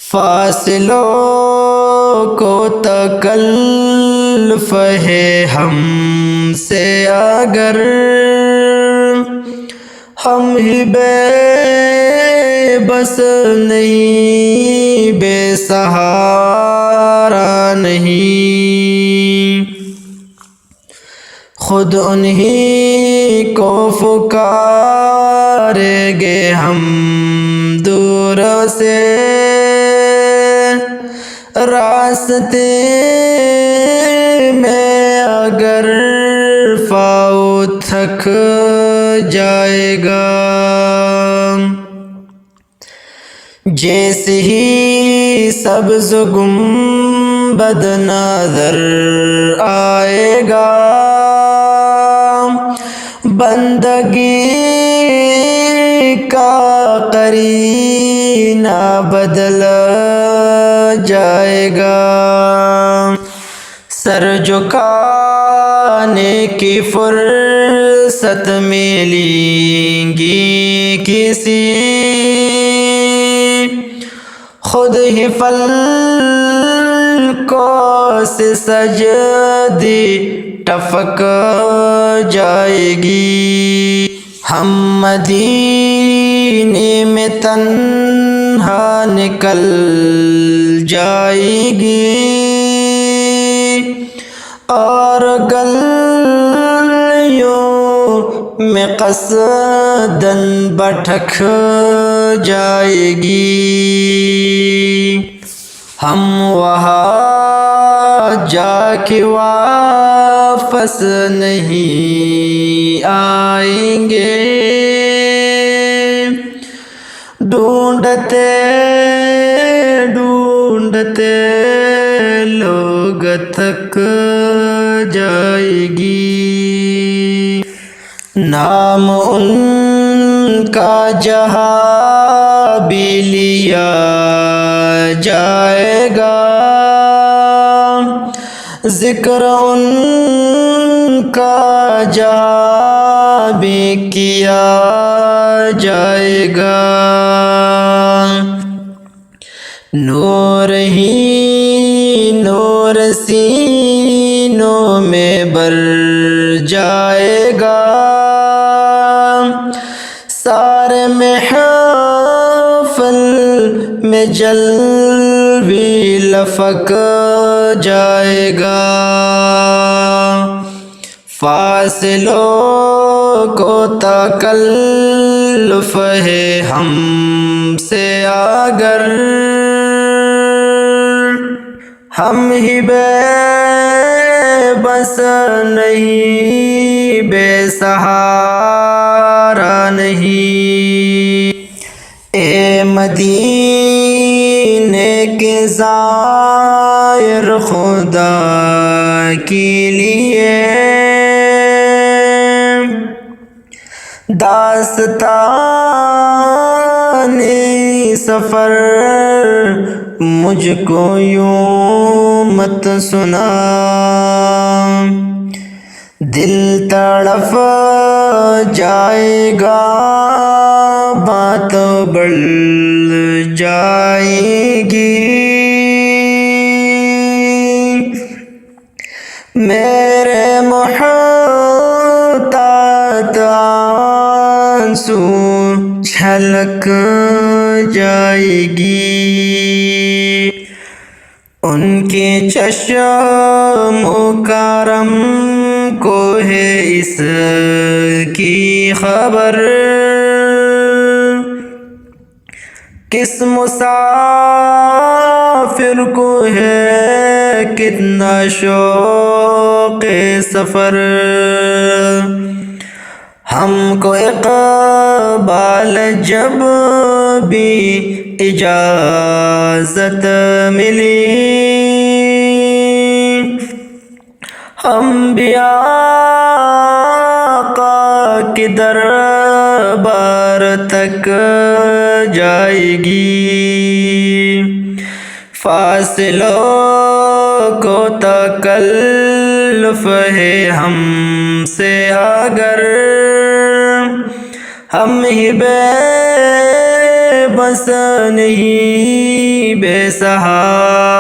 فاصلوں کو تکلف ہے ہم سے اگر، ہم ہی بے بس نہیں، بے سہارا نہیں، خود انہی کو پکاریں گے ہم دور سے، راستے میں اگر پاؤں تھک جائے گا، جیسے ہی سبز گنبد نظر آئے گا، بندگی کا قرینہ بدل جائے گا، سر جھکانے کی فرصت ملیں گی کسی، خود ہی فلکوں سے سجدی ٹپک جائے گی، ہم مدینے میں تنہا نکل جائے گی، اور گلیوں میں قصداً بھٹک جائے گی، ہم وہاں جا کے واپس نہیں آئیں گے، ڈھونڈتے ڈھونڈتے لوگ تھک جائے گی، نام ان کا جہاں بھی لیا جائے گا، ذکر ان کا جہاں بھی کیا جائے گا، نور ہی نور سینوں میں بر جائے گا، سارے محفل میں جلوے لفک جائے گا، فاصلوں کو تکلف ہے ہم سے اگر، ہم ہی بے بس نہیں، بے سہارا نہیں، اے مدینے کے زائر خدا کے لیے داستان سفر مجھ کو یوں مت سنا، دل تڑپ جائے گا، بات بڑھ جائے گی، میرے محتاط آنسو چھلک جائے گی، ان کے چشموں کا رم کو ہے اس کی خبر، کس مسافر کو ہے کتنا شوق سفر، ہم کو اقبال جب بھی اجازت ملی، ہم بھی آقا کے دربار تک جائے گی، فاصلوں کو تکلف ہے ہم سے اگر، ہم ہی بے بس نہیں، بے سہارا